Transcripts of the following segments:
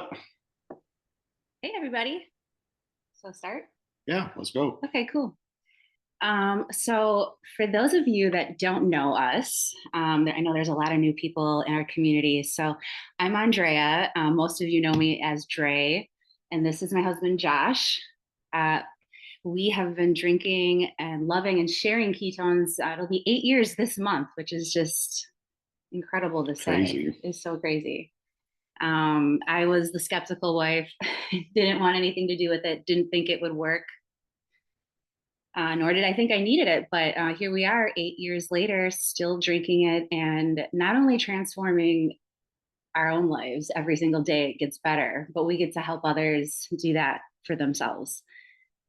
up? Hey, everybody. So start. Yeah, let's go. Okay, cool. So for those of you that don't know us, I know there's a lot of new people in our community. So I'm Andrea. Most of you know me as Dre, and this is my husband, Josh. Uh, we have been drinking and loving and sharing ketones. It'll be 8 years this month, which is just incredible to say. Crazy. It's so crazy. I was the skeptical wife, didn't want anything to do with it, didn't think it would work, nor did I think I needed it. But here we are, 8 years later, still drinking it and not only transforming our own lives every single day, it gets better, but we get to help others do that for themselves,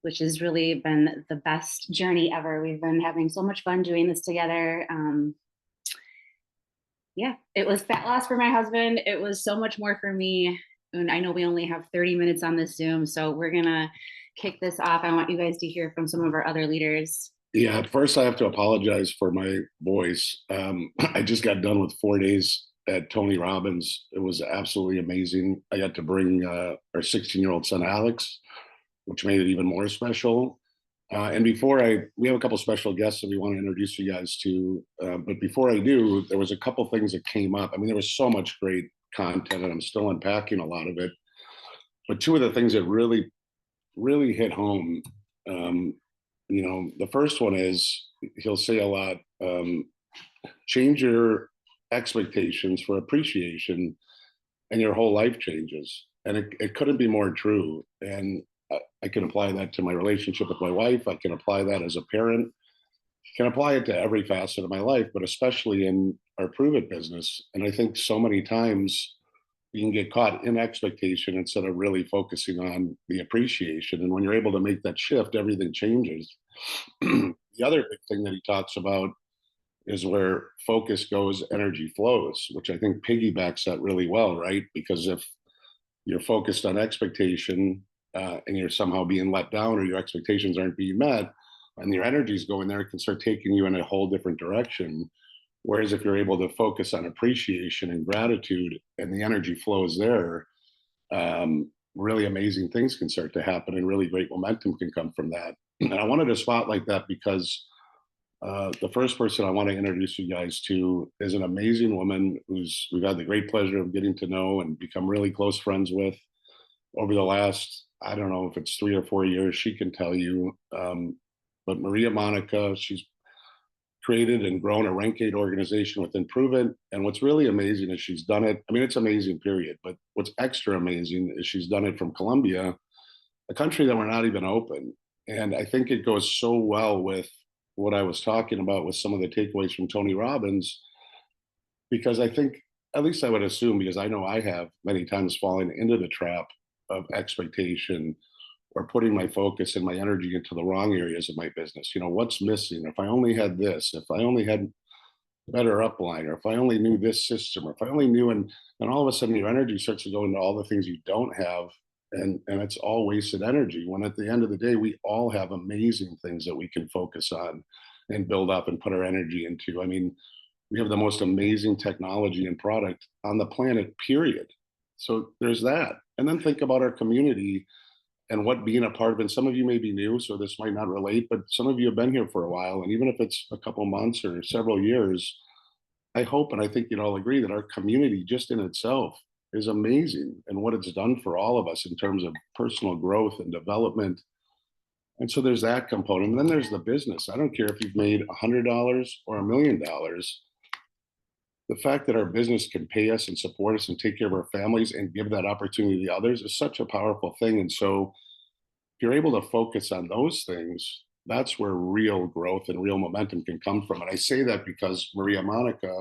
which has really been the best journey ever. We've been having so much fun doing this together. Yeah, it was fat loss for my husband. It was so much more for me. And I know we only have 30 minutes on this Zoom, so we're going to kick this off. I want you guys to hear from some of our other leaders. Yeah, at first I have to apologize for my voice. I just got done with 4 days at Tony Robbins. It was absolutely amazing. I got to bring our 16-year-old son, Alex, which made it even more special. And we have a couple special guests that we want to introduce you guys to. But before I do, there was a couple things that came up. I mean, there was so much great content, and I'm still unpacking a lot of it. But two of the things that really hit home. Um, the first one is he'll say a lot, change your expectations for appreciation, and your whole life changes. And it couldn't be more true. And I can apply that to my relationship with my wife. I can apply that as a parent. Can apply it to every facet of my life, but especially in our Prove It business. And I think so many times you can get caught in expectation instead of really focusing on the appreciation. And when you're able to make that shift, everything changes. The other big thing that he talks about is where focus goes, energy flows, which I think piggybacks that really well, right? Because if you're focused on expectation and you're somehow being let down or your expectations aren't being met and your energy's going there, it can start taking you in a whole different direction. Whereas if you're able to focus on appreciation and gratitude and the energy flows there, really amazing things can start to happen and really great momentum can come from that. And I wanted to spotlight that because the first person I want to introduce you guys to is an amazing woman who's we've had the great pleasure of getting to know and become really close friends with over the last, I don't know if it's 3 or 4 years, she can tell you. But Maria Monica, she's created and grown a rank 8 organization with Improvement. And what's really amazing is she's done it. I mean, it's amazing, period. But what's extra amazing is she's done it from Colombia, a country that we're not even open. And I think it goes so well with what I was talking about with some of the takeaways from Tony Robbins, because I think, at least I would assume, because I know I have many times fallen into the trap of expectation or putting my focus and my energy into the wrong areas of my business. What's missing? If I only had this, if I only had better upline, or if I only knew this system, or if I only knew, and all of a sudden your energy starts to go into all the things you don't have, and it's all wasted energy. When at the end of the day, we all have amazing things that we can focus on and build up and put our energy into. I mean, we have the most amazing technology and product on the planet, period. So there's that. And then think about our community and what being a part of it. And some of you may be new, so this might not relate, but some of you have been here for a while. And even if it's a couple months or several years, I hope and I think you'd all agree that our community just in itself is amazing and what it's done for all of us in terms of personal growth and development. And so there's that component. And then there's the business. I don't care if you've made $100 or $1 million. The fact that our business can pay us and support us and take care of our families and give that opportunity to others is such a powerful thing. And so if you're able to focus on those things, that's where real growth and real momentum can come from. And I say that because Maria Monica,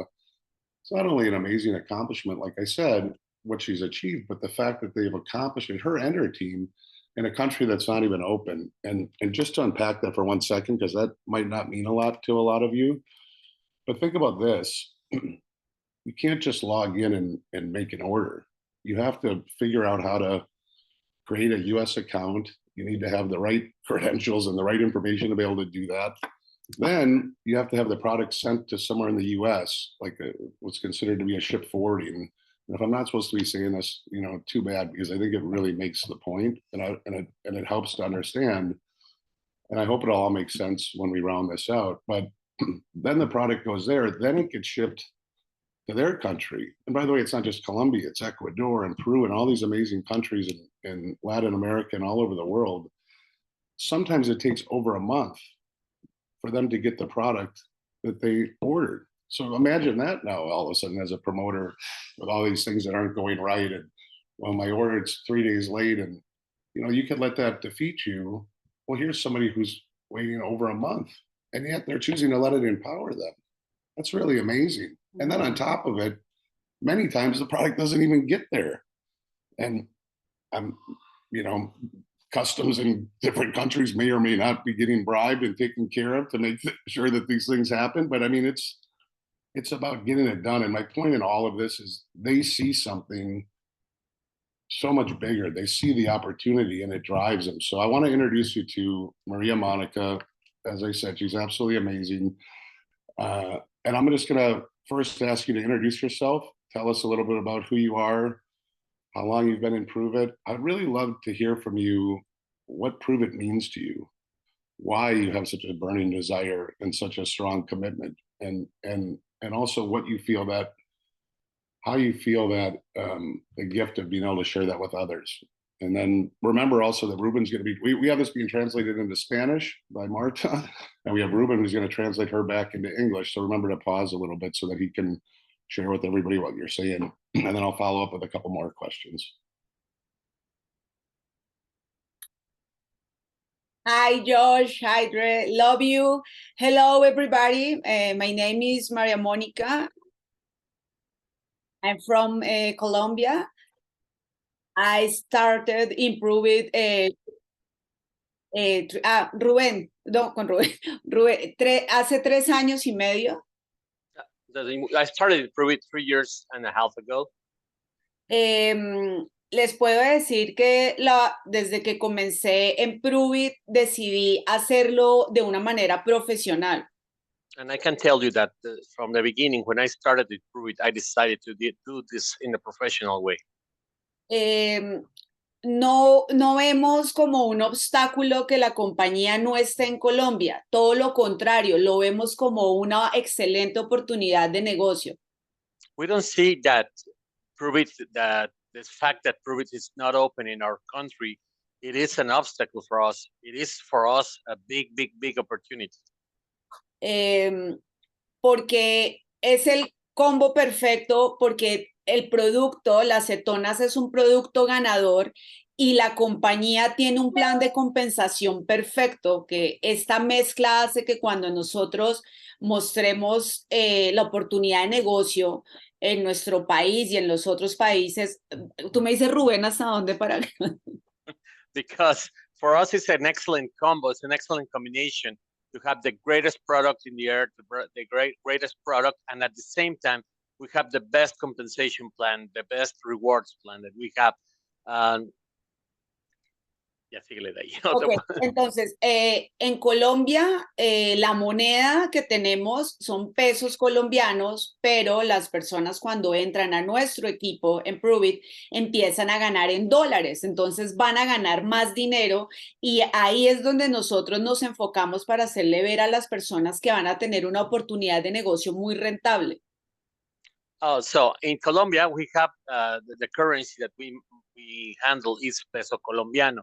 it's not only an amazing accomplishment, like I said, what she's achieved, but the fact that they've accomplished it, her and her team, in a country that's not even open. And just to unpack that for 1 second, because that might not mean a lot to a lot of you, but think about this. You can't just log in and make an order. You have to figure out how to create a US account. You need to have the right credentials and the right information to be able to do that. Then you have to have the product sent to somewhere in the US, like what's considered to be a ship forwarding. If I'm not supposed to be saying this, too bad, because I think it really makes the point, and it helps to understand. And I hope it all makes sense when we round this out. But then the product goes there, then it gets shipped to their country. And by the way, it's not just Colombia, it's Ecuador and Peru and all these amazing countries in Latin America and all over the world. Sometimes it takes over a month for them to get the product that they ordered. So imagine that now, all of a sudden, as a promoter, with all these things that aren't going right, and well, my order it's 3 days late, and you could let that defeat you. Well, here's somebody who's waiting over a month, and yet they're choosing to let it empower them. That's really amazing. And then on top of it, many times the product doesn't even get there, and I'm, you know, customs in different countries may or may not be getting bribed and taken care of to make sure that these things happen. But I mean, it's about getting it done. And my point in all of this is they see something so much bigger. They see the opportunity and it drives them. So I want to introduce you to Maria Monica. As I said, she's absolutely amazing. And I'm just going to first ask you to introduce yourself. Tell us a little bit about who you are, how long you've been in Prove It. I'd really love to hear from you what Prove It means to you, why you have such a burning desire and such a strong commitment, and also what you feel that how you feel that the gift of being able to share that with others. And then remember also that Ruben's going to be, we have this being translated into Spanish by Marta, and we have Ruben who's going to translate her back into English. So remember to pause a little bit so that he can share with everybody what you're saying. And then I'll follow up with a couple more questions. Hi, Josh. Hi, Dre. Love you. Hello, everybody. My name is Maria Monica. I'm from Colombia. I started Improve It. Rubén, no, con Rubén. Rubén hace 3 años y medio. I started Improve It 3 years and a half ago. Les puedo decir que desde que comencé en Prove It, decidí hacerlo de una manera profesional. And I can tell you that from the beginning, when I started to Prove It, I decided to do this in a professional way. No vemos como un obstáculo que la compañía no esté en Colombia. Todo lo contrario, lo vemos como una excelente oportunidad de negocio. We don't see that Prove It, that the fact that Prove It is not open in our country, it is an obstacle for us. It is for us a big, big, big opportunity. Porque es el combo perfecto, porque el producto, las cetonas, es un producto ganador y la compañía tiene un plan de compensación perfecto, que esta mezcla hace que cuando nosotros mostremos la oportunidad de negocio en nuestro país y en los otros países, tú me dices, Rubén, ¿hasta dónde para? Because for us, it's an excellent combo. It's an excellent combination to have the greatest product in the earth, the greatest product, and at the same time, we have the best compensation plan, the best rewards plan that we have. Ya síguele de ahí. Okay. Entonces, en Colombia, la moneda que tenemos son pesos colombianos, pero las personas cuando entran a nuestro equipo en Prove It empiezan a ganar en dólares, entonces van a ganar más dinero y ahí es donde nosotros nos enfocamos para hacerle ver a las personas que van a tener una oportunidad de negocio muy rentable. So in Colombia, we have the currency that we handle is peso colombiano.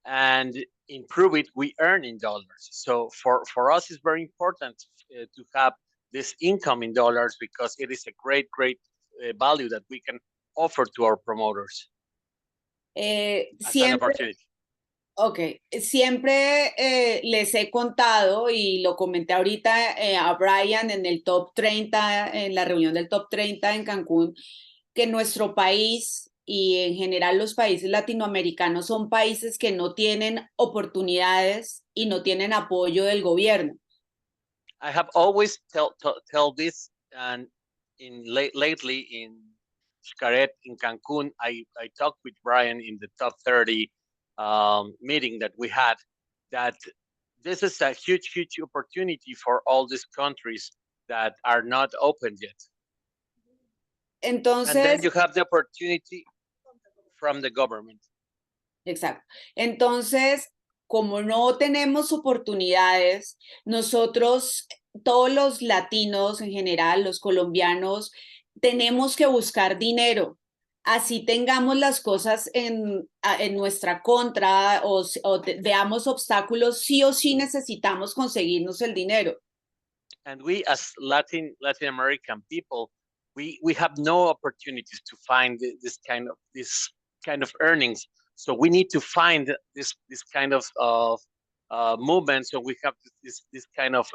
And Improve It, we earn in dollars. So for us, it's very important to have this income in dollars because it is a great value that we can offer to our promoters. Siempre, ok, siempre les he contado y lo comenté ahorita a Brian en el Top 30, en la reunión del Top 30 en Cancún, que nuestro país y en general los países latinoamericanos son países que no tienen oportunidades y no tienen apoyo del gobierno. I have always tell this, and lately in Xcaret in Cancun, I talked with Brian in the top 30 meeting that we had, that this is a huge opportunity for all these countries that are not open yet. And then Entonces, you have the opportunity from the government. exacto. Entonces, como no tenemos oportunidades, nosotros, todos los latinos en general, los colombianos, tenemos que buscar dinero. Así tengamos las cosas en nuestra contra o veamos obstáculos, sí o sí necesitamos conseguirnos el dinero. And we, as Latin American people, we have no opportunities to find this kind of earnings. So we need to find this kind of movement. So we have this kind of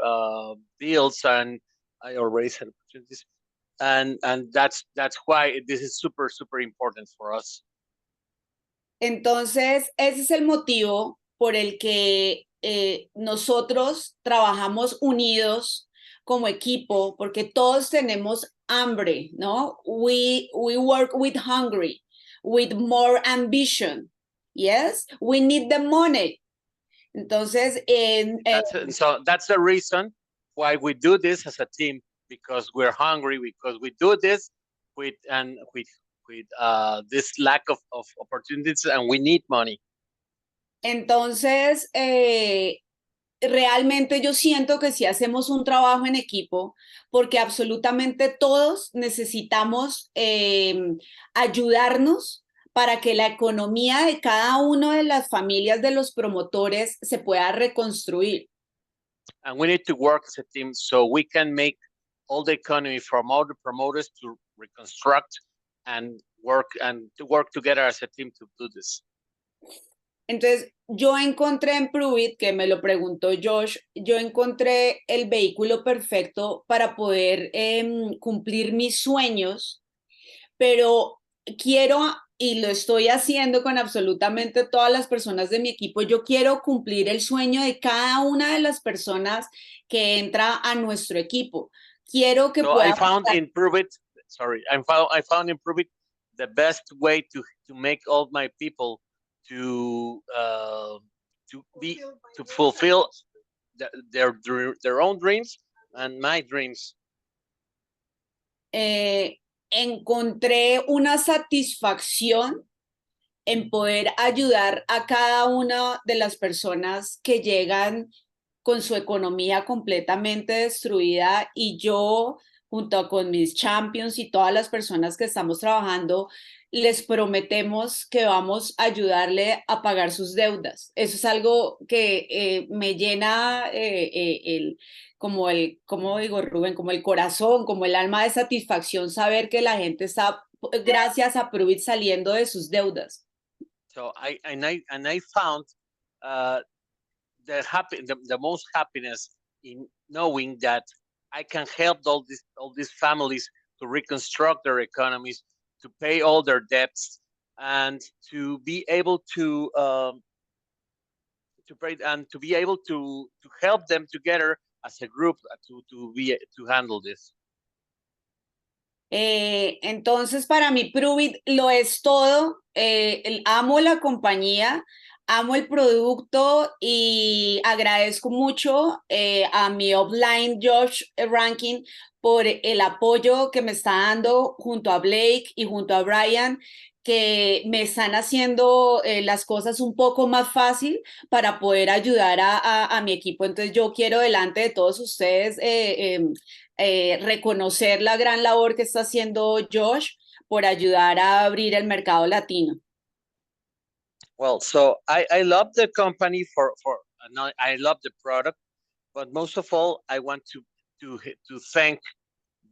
deals, and I already said opportunities, and that's why this is super important for us. Entonces, ese es el motivo por el que nosotros trabajamos unidos como equipo, porque todos tenemos hambre, ¿no? We work with hungry, with more ambition. Yes, we need the money. Entonces, So that's the reason why we do this as a team, because we're hungry, because we do this with this lack of opportunities, and we need money. entonces realmente yo siento que si hacemos un trabajo en equipo, porque absolutamente todos necesitamos ayudarnos para que la economía de cada una de las familias de los promotores se pueda reconstruir. And we need to work as a team so we can make all the economy from all the promoters to reconstruct and to work together as a team to do this. Entonces, yo encontré en Pruvit, que me lo preguntó Josh, yo encontré el vehículo perfecto para poder cumplir mis sueños, pero quiero, y lo estoy haciendo con absolutamente todas las personas de mi equipo, yo quiero cumplir el sueño de cada una de las personas que entra a nuestro equipo. Quiero que So pueda... I found in Pruvit the best way to make all my people to fulfill their own dreams and my dreams. Encontré una satisfacción en poder ayudar a cada una de las personas que llegan con su economía completamente destruida, y yo, junto con mis champions y todas las personas que estamos trabajando, les prometemos que vamos a ayudarle a pagar sus deudas. Eso es algo que me llena como digo, Rubén, como el corazón, como el alma de satisfacción, saber que la gente está, gracias a Pruvit, saliendo de sus deudas. So I found the most happiness in knowing that I can help all these families to reconstruct their economies, to pay all their debts, and to be able to pay, and to be able to help them together as a group to handle this. Entonces, para mí, Pruvit lo es todo. Amo la compañía, amo el producto, y agradezco mucho a mi offline Josh Rankin por el apoyo que me está dando junto a Blake y junto a Brian, que me están haciendo las cosas un poco más fácil para poder ayudar a mi equipo. Entonces, yo quiero, delante de todos ustedes, reconocer la gran labor que está haciendo Josh por ayudar a abrir el mercado latino. Well, so I love the company I love the product, but most of all, I want to thank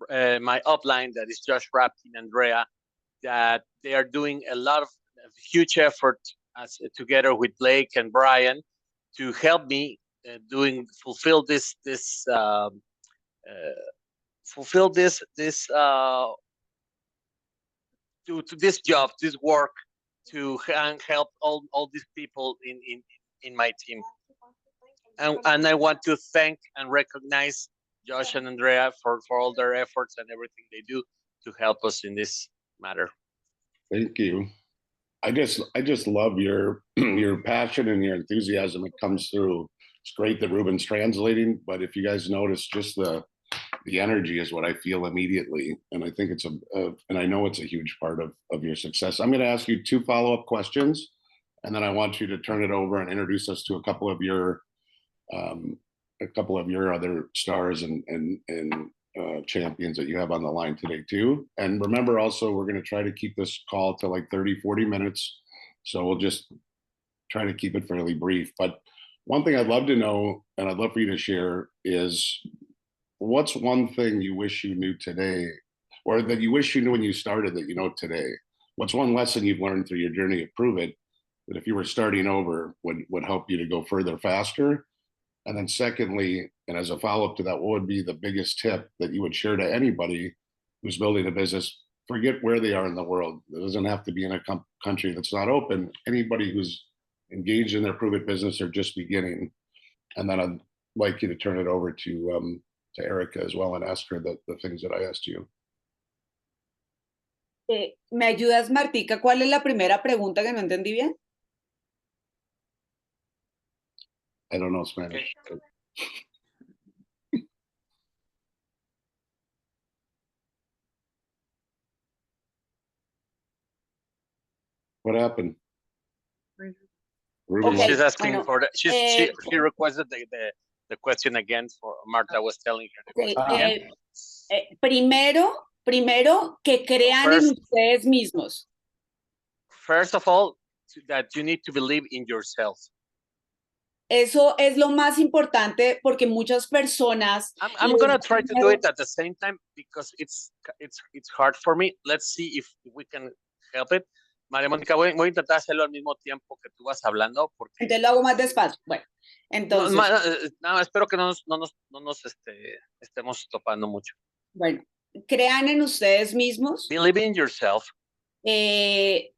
my upline, that is Josh Rapkin and Andrea, that they are doing a lot of huge effort together with Blake and Brian to help me fulfill this job, this work, to help all these people in my team. And I want to thank and recognize Josh and Andrea for all their efforts and everything they do to help us in this matter. Thank you. I just love your your passion and your enthusiasm. It comes through. It's great that Ruben's translating, but if you guys notice, just the the energy is what I feel immediately. And I think it's and I know it's a huge part of your success. I'm going to ask you 2 follow-up questions, and then I want you to turn it over and introduce us to um, a couple of your other stars and champions that you have on the line today too. And remember also, we're going to try to keep this call to like 30-40 minutes. So we'll just try to keep it fairly brief. But one thing I'd love to know, and I'd love for you to share, is what's one thing you wish you knew today, or that you wish you knew when you started that you know today? What's one lesson you've learned through your journey of Prove It that if you were starting over would help you to go further faster? And then secondly, and as a follow-up to that, what would be the biggest tip that you would share to anybody who's building a business? Forget where they are in the world. It doesn't have to be in a country that's not open. Anybody who's engaged in their Prove It business or just beginning. And then I'd like you to turn it over to Erica as well and ask her the things that I asked you. ¿Me ayudas, Martica? ¿Cuál es la primera pregunta que no entendí bien? I don't know Spanish. Okay. What happened? Okay. Okay, She's asking bueno, for the, she requested the question again for Marta was telling her the okay, question again. primero que crean en ustedes mismos. First of all, that you need to believe in yourself. Eso es lo más importante porque muchas personas. I'm gonna try to do it at the same time because it's hard for me. Let's see if we can help it. María Mónica, voy a intentar hacerlo al mismo tiempo que tú vas hablando. Porque Entonces lo hago más despacio. Bueno, entonces. No, espero que no nos estemos topando mucho. Bueno, crean en ustedes mismos. Believe in yourself. Que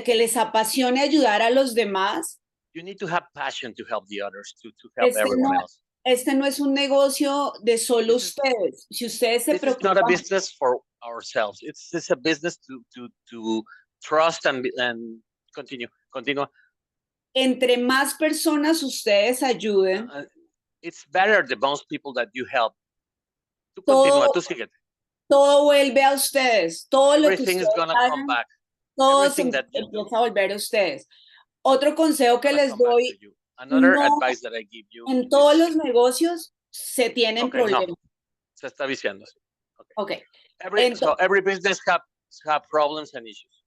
les apasione ayudar a los demás. You need to have passion to help the others, to help everyone else. Este no es un negocio de solo ustedes. Si ustedes se preocupan. It's not a business for ourselves. It's a business to trust and continue. Entre más personas ustedes ayuden. It's better the most people that you help. Tú continúa, tú síguete. Todo vuelve a ustedes. Todo lo que Everything is gonna come back. Todo se empieza a volver a ustedes. Otro consejo que les doy. Another advice that I give you. En todos los negocios se tienen problemas. No. Se está viciando. Okay. So every business have problems and issues.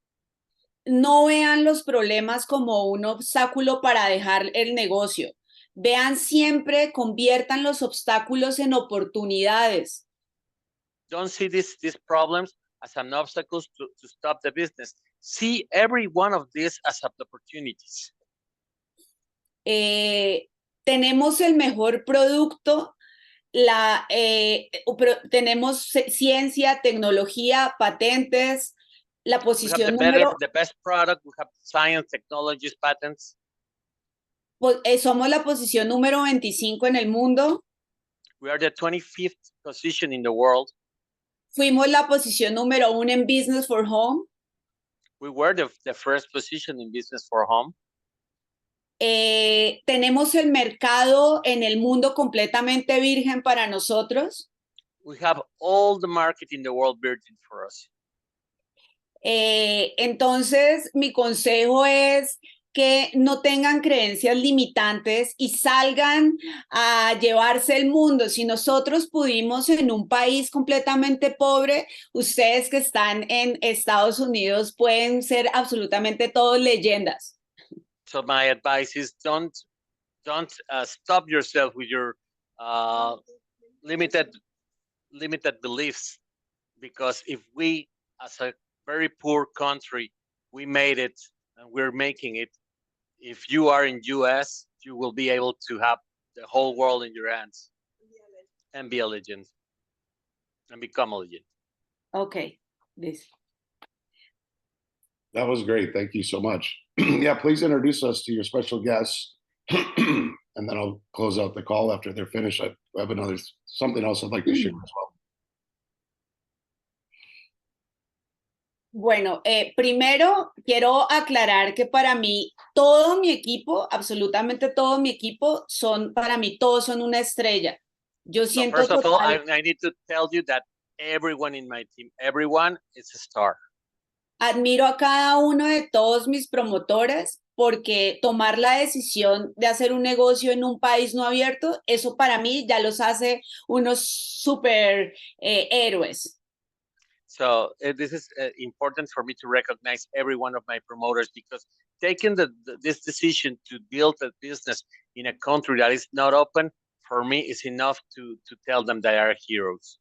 No vean los problemas como un obstáculo para dejar el negocio. Vean siempre, conviertan los obstáculos en oportunidades. Don't see these problems as an obstacle to stop the business. See every one of these as opportunities. Tenemos el mejor producto, tenemos ciencia, tecnología, patentes, la posición the best product, we have science, technologies, patents. Somos la posición número 25 en el mundo. We are the 25th position in the world. Fuimos la posición número 1 en Business for Home. We were the first position in Business for Home. Tenemos el mercado en el mundo completamente virgen para nosotros. We have all the market in the world virgin for us. Entonces, mi consejo es que no tengan creencias limitantes y salgan a llevarse el mundo. Si nosotros pudimos en un país completamente pobre, ustedes que están en Estados Unidos pueden ser absolutamente todos leyendas. So my advice is don't stop yourself with your limited beliefs, because if we, as a very poor country, we made it and we're making it, if you are in US, you will be able to have the whole world in your hands and be a legend and become a legend. Okay, this. That was great. Thank you so much. Yeah, please introduce us to your special guests, and then I'll close out the call after they're finished. I have something else I'd like to share as well. Bueno, primero quiero aclarar que para mí todo mi equipo, absolutamente todo mi equipo, para mí todos son una estrella. Yo So siento first of all, total, I need to tell you that everyone in my team, everyone is a star. admiro a cada uno de todos mis promotores porque tomar la decisión de hacer un negocio en un país no abierto, eso para mí ya los hace unos super héroes. So this is important for me to recognize every one of my promoters, because taking this decision to build a business in a country that is not open, for me, is enough to tell them they are heroes.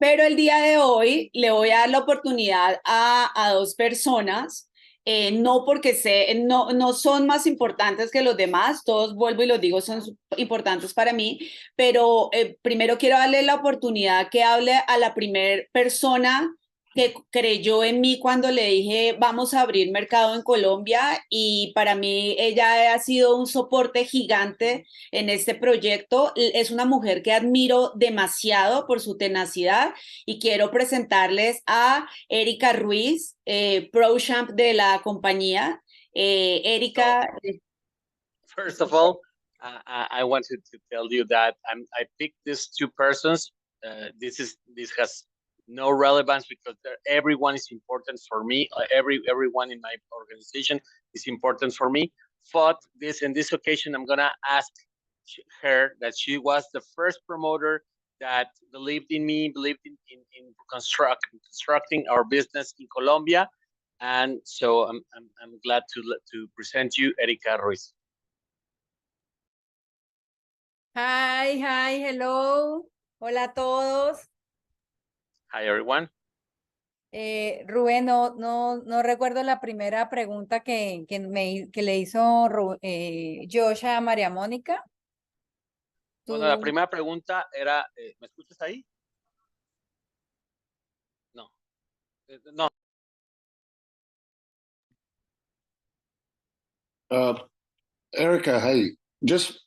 Pero el día de hoy le voy a dar la oportunidad a dos personas, no porque no son más importantes que los demás, todos vuelvo y los digo, son importantes para mí, pero primero quiero darle la oportunidad que hable a la primer persona que creyó en mí cuando le dije vamos a abrir mercado en Colombia, y para mí ella ha sido un soporte gigante en este proyecto. Es una mujer que admiro demasiado por su tenacidad y quiero presentarles a Erika Ruiz, Pro Champ de la compañía. Erika. First of all, I wanted to tell you that I picked these two persons. This has no relevance because everyone is important for me. Everyone in my organization is important for me. But in this occasion, I'm gonna ask her that she was the first promoter that believed in me, believed in constructing our business in Colombia, and so I'm glad to present you Erika Ruiz. Hi, hello. Hola a todos. Hi, everyone. Rubén, no recuerdo la primera pregunta que le hizo Josh a María Mónica. Bueno, la primera pregunta era, ¿me escuchas ahí? No. No. Erica, hey,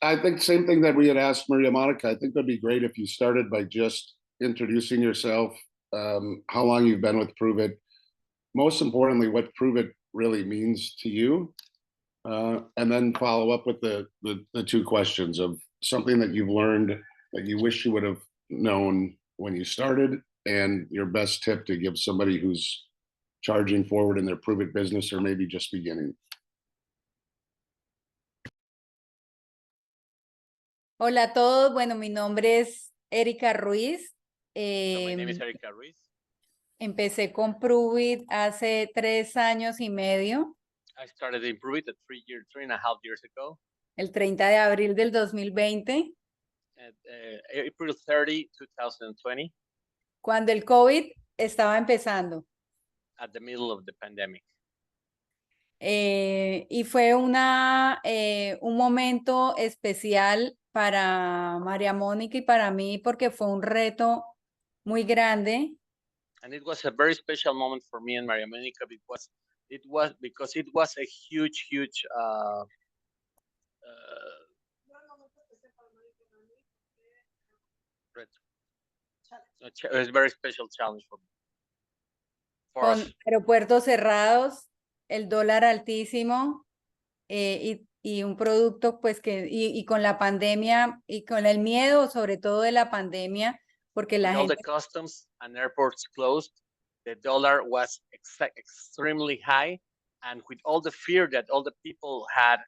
I think same thing that we had asked Maria Monica. I think that'd be great if you started by just introducing yourself, how long you've been with Prove It, most importantly, what Prove It really means to you, and then follow up with the two questions of something that you've learned that you wish you would have known when you started, and your best tip to give somebody who's charging forward in their Prove It business or maybe just beginning. Hola a todos. Bueno, mi nombre es Erika Ruiz. My name is Erika Ruiz. Empecé con Prove It hace 3 años y medio. I started in Prove It 3.5 years ago. El 30 de abril del 2020. At, April 30, 2020. Cuando el COVID estaba empezando. At the middle of the pandemic. Y fue un momento especial para María Mónica y para mí porque fue un reto muy grande. And it was a very special moment for me and Maria Monica because it was a huge it was a very special challenge for me. Con aeropuertos cerrados, el dólar altísimo, y un producto pues y con la pandemia y con el miedo sobre todo de la pandemia, porque la gente... All the customs and airports closed, the dollar was extremely high, and with all the fear that all the people had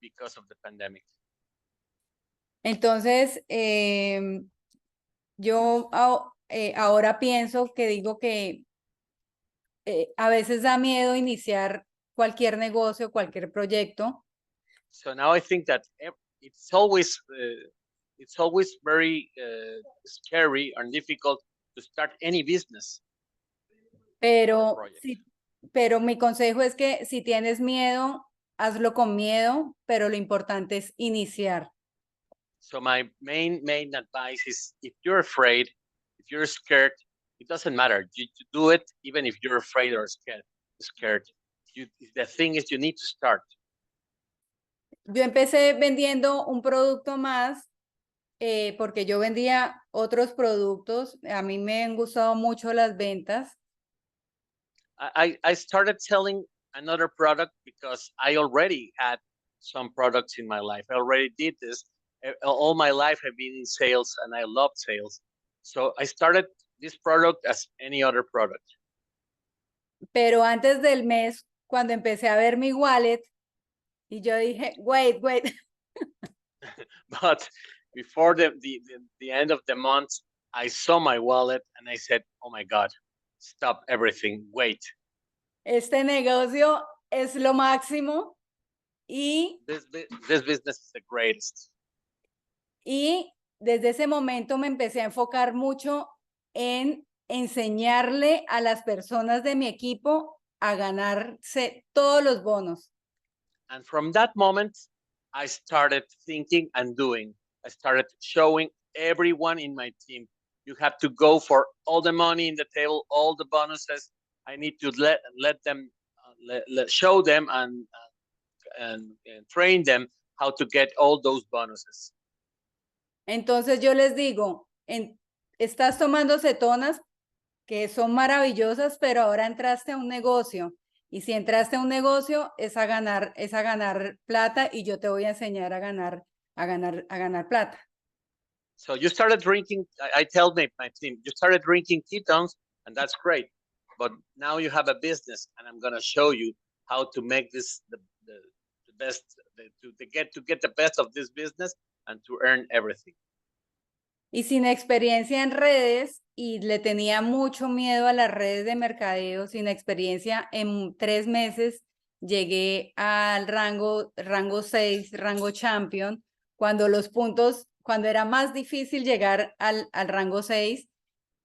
because of the pandemic. Entonces, yo ahora pienso que digo que a veces da miedo iniciar cualquier negocio, cualquier proyecto. So now I think that it's always very scary and difficult to start any business. Pero mi consejo es que si tienes miedo, hazlo con miedo, pero lo importante es iniciar. So my main advice is, if you're afraid, if you're scared, it doesn't matter. You do it even if you're afraid or scared. The thing is, you need to start. Yo empecé vendiendo un producto más porque yo vendía otros productos. A mí me han gustado mucho las ventas. I started selling another product because I already had some products in my life. I already did this, All my life I've been in sales and I love sales. So I started this product as any other product. Pero antes del mes, cuando empecé a ver mi wallet, y yo dije, wait. But before the end of the month, I saw my wallet and I said, oh my God, stop everything, wait. Este negocio es lo máximo y This business is the greatest. Y desde ese momento me empecé a enfocar mucho en enseñarle a las personas de mi equipo a ganarse todos los bonos. And from that moment, I started thinking and doing. I started showing everyone in my team, you have to go for all the money in the table, all the bonuses. I need to let them, show them and train them how to get all those bonuses. Entonces yo les digo, estás tomando cetonas que son maravillosas, pero ahora entraste a un negocio. Y si entraste a un negocio es a ganar plata y yo te voy a enseñar a ganar plata. So you started drinking, I tell my team, you started drinking ketones and that's great. But now you have a business and I'm going to show you how to make this the best, to get the best of this business and to earn everything. Y sin experiencia en redes, y le tenía mucho miedo a las redes de mercadeo, sin experiencia, en 3 meses llegué al rango 6, rango champion, cuando era más difícil llegar al rango 6,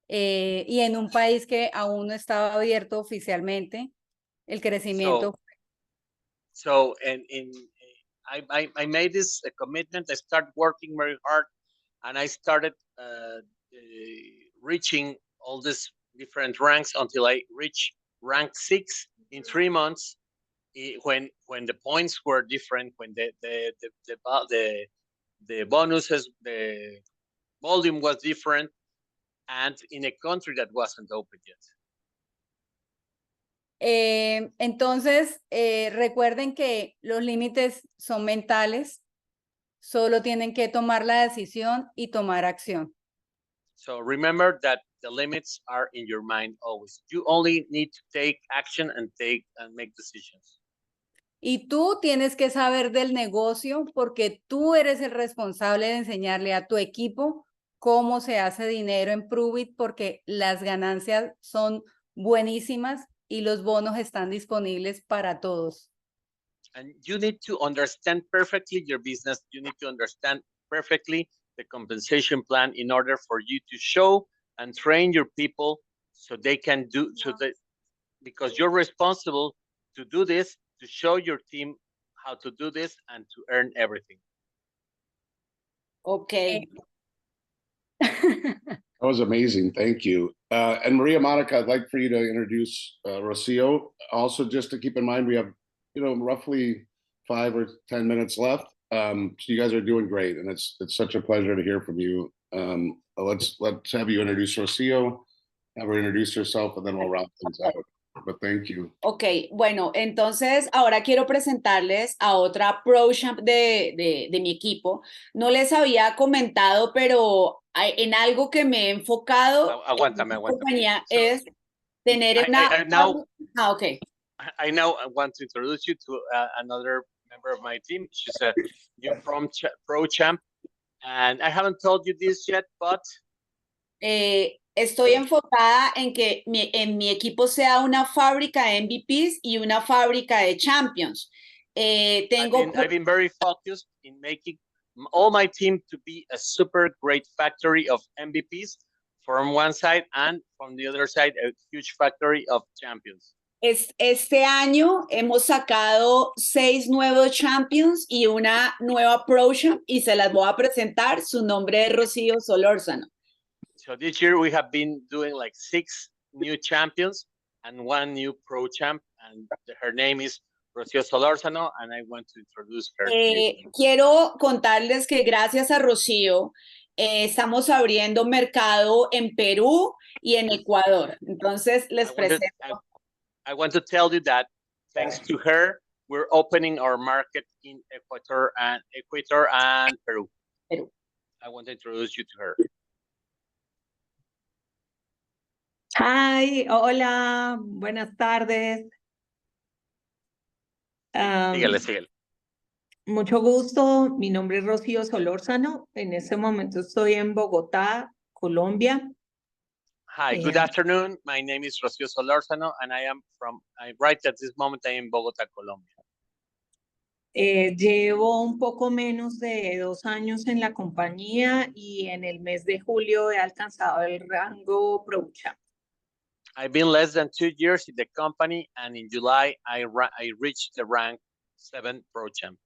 y en un país que aún no estaba abierto oficialmente, el crecimiento. So I made this commitment. I started working very hard. And I started reaching all these different ranks until I reached rank 6 in 3 months. When the points were different, when the bonuses, the volume was different, and in a country that wasn't open yet. Entonces, recuerden que los límites son mentales. Solo tienen que tomar la decisión y tomar acción. So remember that the limits are in your mind always. You only need to take action and make decisions. Y tú tienes que saber del negocio porque tú eres el responsable de enseñarle a tu equipo cómo se hace dinero en Pruvit porque las ganancias son buenísimas y los bonos están disponibles para todos. And you need to understand perfectly your business. You need to understand perfectly the compensation plan in order for you to show and train your people so they can do, because you're responsible to do this, to show your team how to do this and to earn everything. Okay. That was amazing. Thank you. And Maria Monica, I'd like for you to introduce Rocio. Also, just to keep in mind, we have roughly 5 or 10 minutes left. So you guys are doing great, and it's such a pleasure to hear from you. Let's have you introduce Rocio, have her introduce herself, and then we'll wrap things out. But thank you. Ok, bueno, entonces ahora quiero presentarles a otra Pro Champ de mi equipo. No les había comentado, pero en algo que me he enfocado Aguántame. compañía es tener una... Okay. I now want to introduce you to another member of my team. She's a new pro champ, and I haven't told you this yet, but estoy enfocada en que en mi equipo sea una fábrica de MVPs y una fábrica de champions. I've been very focused in making all my team to be a super great factory of MVPs from one side, and from the other side, a huge factory of champions. Este año hemos sacado 6 nuevos champions y una nueva pro champ y se las voy a presentar. Su nombre es Rocío Solórzano. So this year we have been doing like 6 new champions and 1 new pro champ, and her name is Rocío Solórzano, and I want to introduce her. Quiero contarles que gracias a Rocío estamos abriendo mercado en Perú y en Ecuador. Entonces les presento. I want to tell you that thanks to her, we're opening our market in Ecuador and Peru. Perú. I want to introduce you to her. Hi, hola, buenas tardes. Síguele, síguele. Mucho gusto, mi nombre es Rocío Solórzano. En este momento estoy en Bogotá, Colombia. Hi, good afternoon. My name is Rocío Solórzano, and right at this moment, I am in Bogotá, Colombia. Llevo un poco menos de 2 años en la compañía y en el mes de julio he alcanzado el rango Pro Champ. I've been less than 2 years in the company, and in July, I reached the rank 7 Pro Champ.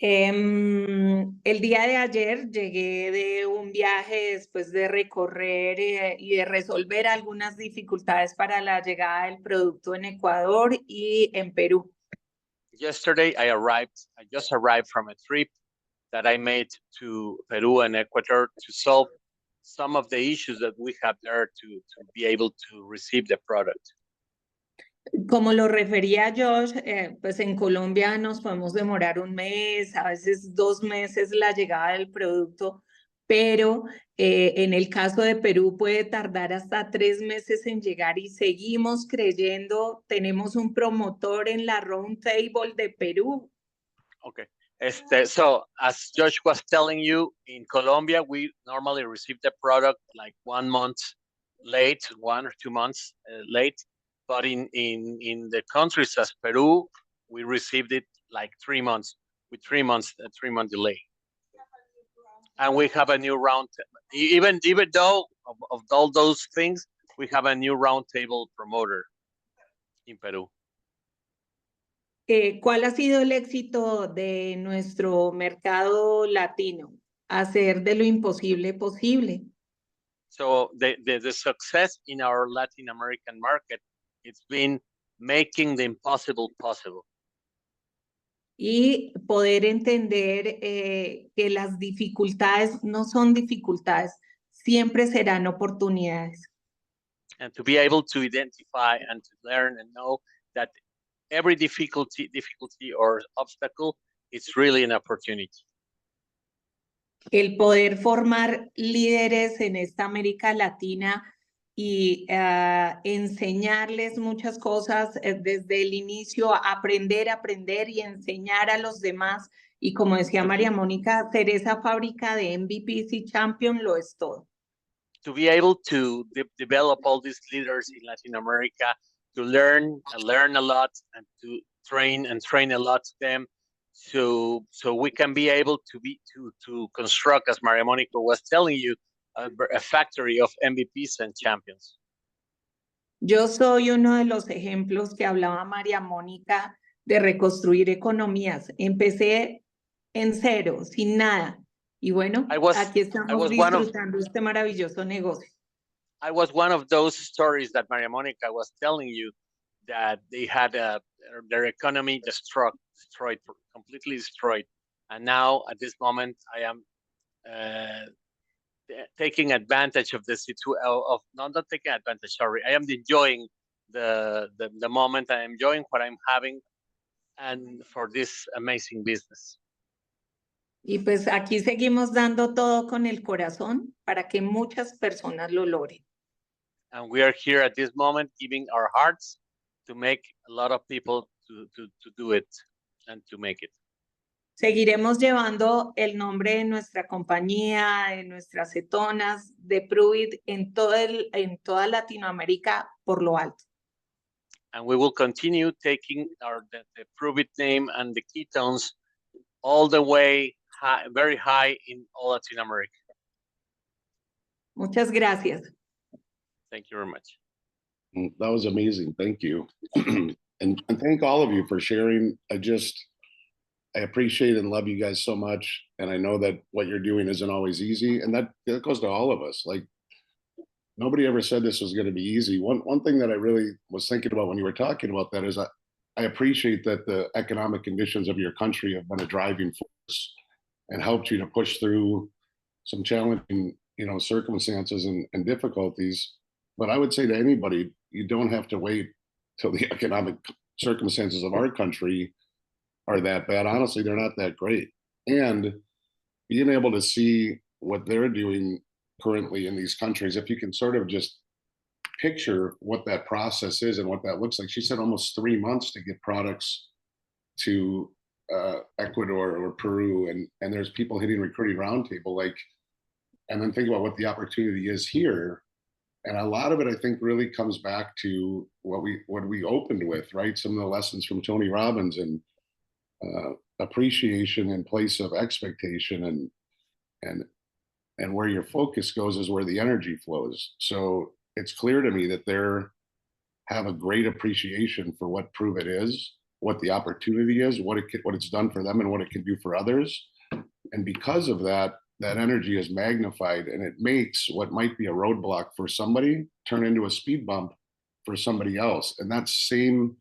El día de ayer llegué de un viaje después de recorrer y de resolver algunas dificultades para la llegada del producto en Ecuador y en Perú. Yesterday, I just arrived from a trip that I made to Peru and Ecuador to solve some of the issues that we have there to be able to receive the product. Como lo refería Josh, pues en Colombia nos podemos demorar 1 mes, a veces 2 meses la llegada del producto, pero en el caso de Perú puede tardar hasta 3 meses en llegar y seguimos creyendo, tenemos un promotor en la Round Table de Perú. Okay. So as Josh was telling you, in Colombia, we normally receive the product like 1 month late, 1 or 2 months late. But in the countries as Peru, we received it like 3 months, with 3 months, a 3-month delay. And we have a new round, even though of all those things, we have a new round table promoter in Peru. ¿Cuál ha sido el éxito de nuestro mercado latino? Hacer de lo imposible posible. So the success in our Latin American market, it's been making the impossible possible. Y poder entender que las dificultades no son dificultades, siempre serán oportunidades. And to be able to identify and to learn and know that every difficulty or obstacle is really an opportunity. El poder formar líderes en esta América Latina y enseñarles muchas cosas desde el inicio, aprender y enseñar a los demás. Y como decía María Mónica, ser esa fábrica de MVPs y Champion lo es todo. To be able to develop all these leaders in Latin America, to learn a lot, and to train a lot of them, so we can be able to construct, as Maria Monica was telling you, a factory of MVPs and champions. Yo soy uno de los ejemplos que hablaba María Mónica de reconstruir economías. Empecé en cero, sin nada. Y bueno, aquí estamos disfrutando este maravilloso negocio. I was one of those stories that Maria Monica was telling you, that they had their economy destroyed, completely destroyed. And now at this moment, I am taking advantage of the situation, not taking advantage, sorry. I am enjoying the moment. I am enjoying what I'm having, and for this amazing business. Y pues aquí seguimos dando todo con el corazón para que muchas personas lo logren. And we are here at this moment giving our hearts to make a lot of people to do it and to make it. Seguiremos llevando el nombre de nuestra compañía, de nuestras cetonas, de Pruit en toda Latinoamérica por lo alto. And we will continue taking the Pruit name and the ketones all the way high, very high in all Latin America. Muchas gracias. Thank you very much. That was amazing. Thank you. and thank all of you for sharing. I appreciate and love you guys so much. And I know that what you're doing isn't always easy. And that goes to all of us. Like, nobody ever said this was going to be easy. One thing that I really was thinking about when you were talking about that is I appreciate that the economic conditions of your country have been a driving force and helped you to push through some challenging, circumstances and difficulties. But I would say to anybody, you don't have to wait till the economic circumstances of our country are that bad. Honestly, they're not that great. And being able to see what they're doing currently in these countries, if you can sort of just picture what that process is and what that looks like. She said almost 3 months to get products to Ecuador or Peru, and there's people hitting recruiting roundtable, like, and then think about what the opportunity is here. And a lot of it, I think, really comes back to what we opened with, right? Some of the lessons from Tony Robbins, and appreciation in place of expectation, and where your focus goes is where the energy flows. So it's clear to me that they're have a great appreciation for what Prove It is, what the opportunity is, what it's done for them, and what it can do for others. And because of that, that energy is magnified, and it makes what might be a roadblock for somebody turn into a speed bump for somebody else. And that same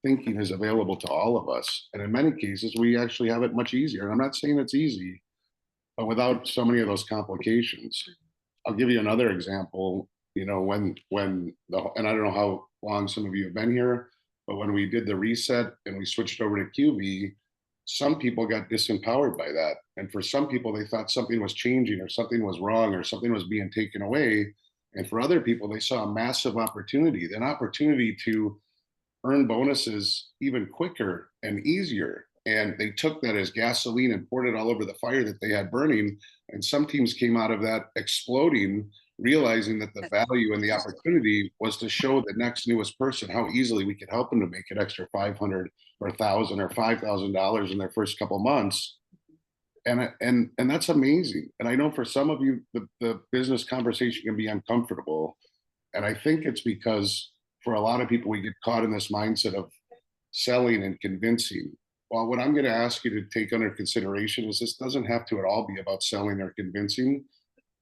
thinking is available to all of us. And in many cases, we actually have it much easier. And I'm not saying it's easy, but without so many of those complications. I'll give you another example. You know, and I don't know how long some of you have been here, but when we did the reset and we switched over to QB, some people got disempowered by that. And for some people, they thought something was changing, or something was wrong, or something was being taken away. And for other people, they saw a massive opportunity, an opportunity to earn bonuses even quicker and easier. And they took that as gasoline and poured it all over the fire that they had burning. And some teams came out of that exploding, realizing that the value and the opportunity was to show the next newest person how easily we could help them to make an extra 500 or 1,000 or $5,000 in their first couple months. And that's amazing. And I know for some of you, the business conversation can be uncomfortable. And I think it's because for a lot of people, we get caught in this mindset of selling and convincing. Well, what I'm going to ask you to take under consideration is this doesn't have to at all be about selling or convincing.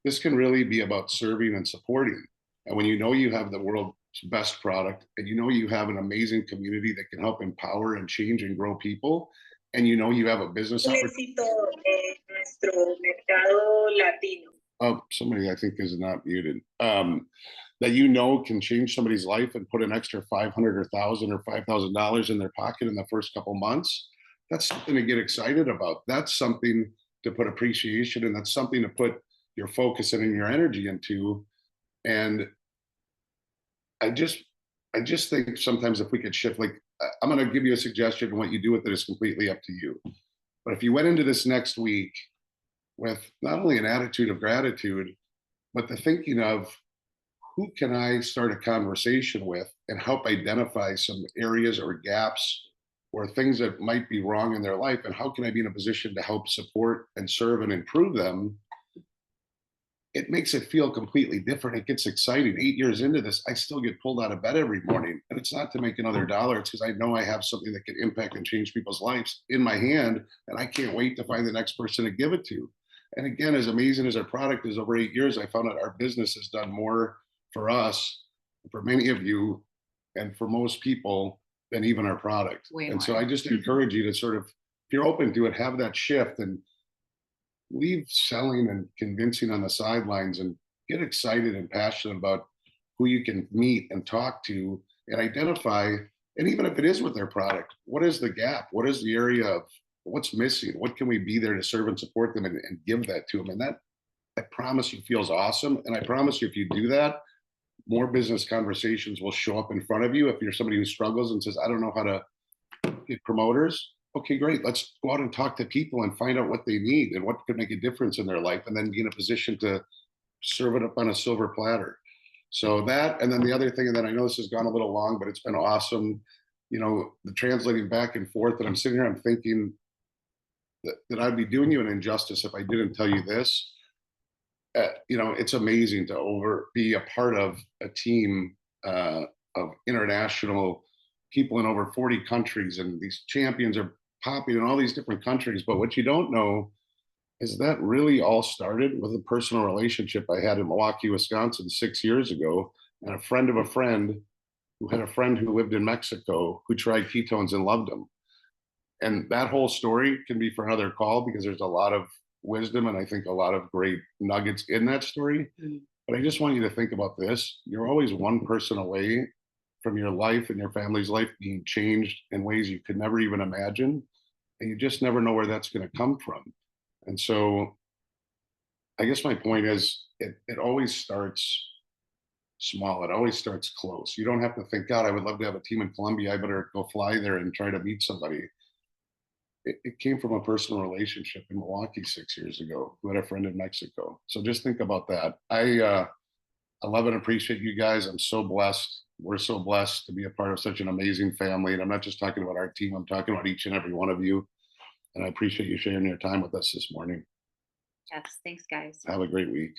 This can really be about serving and supporting. And when you know you have the world's best product, and you know you have an amazing community that can help empower and change and grow people, and you know you have a business opportunity. Oh, somebody I think is not muted. That you know can change somebody's life and put an extra 500 or 1,000 or $5,000 in their pocket in the first couple months. That's something to get excited about. That's something to put appreciation, and that's something to put your focus and your energy into. And I just think sometimes if we could shift, like, I'm going to give you a suggestion, and what you do with it is completely up to you. But if you went into this next week with not only an attitude of gratitude, but the thinking of, who can I start a conversation with and help identify some areas or gaps or things that might be wrong in their life, and how can I be in a position to help support and serve and improve them? It makes it feel completely different. It gets exciting. 8 years into this, I still get pulled out of bed every morning. And it's not to make another dollar. It's because I know I have something that can impact and change people's lives in my hand. And I can't wait to find the next person to give it to. And again, as amazing as our product is, over 8 years, I found out our business has done more for us, for many of you, and for most people than even our product. And so I just encourage you to sort of, if you're open to it, have that shift and leave selling and convincing on the sidelines, and get excited and passionate about who you can meet and talk to and identify. And even if it is with their product, what is the gap? What is the area of what's missing? What can we be there to serve and support them, and give that to them? And that, I promise you, feels awesome. And I promise you, if you do that, more business conversations will show up in front of you. If you're somebody who struggles and says, I don't know how to get promoters, okay, great. Let's go out and talk to people and find out what they need and what could make a difference in their life, and then be in a position to serve it up on a silver platter. So that, and then the other thing, and then I know this has gone a little long, but it's been awesome, you know, the translating back and forth. And I'm sitting here, I'm thinking that I'd be doing you an injustice if I didn't tell you this. You know, it's amazing to be a part of a team of international people in over 40 countries, and these champions are popping in all these different countries. But what you don't know is that really all started with a personal relationship I had in Milwaukee, Wisconsin 6 years ago, and a friend of a friend who had a friend who lived in Mexico who tried ketones and loved them. And that whole story can be for another call, because there's a lot of wisdom and I think a lot of great nuggets in that story. But I just want you to think about this. You're always one person away from your life and your family's life being changed in ways you could never even imagine. And you just never know where that's going to come from. And so I guess my point is it always starts small. It always starts close. You don't have to think, God, I would love to have a team in Colombia. I better go fly there and try to meet somebody. It came from a personal relationship in Milwaukee 6 years ago. Who had a friend in Mexico. So just think about that. I love and appreciate you guys. I'm so blessed. We're so blessed to be a part of such an amazing family. And I'm not just talking about our team. I'm talking about each and every one of you. And I appreciate you sharing your time with us this morning. Yes, thanks, guys. Have a great week.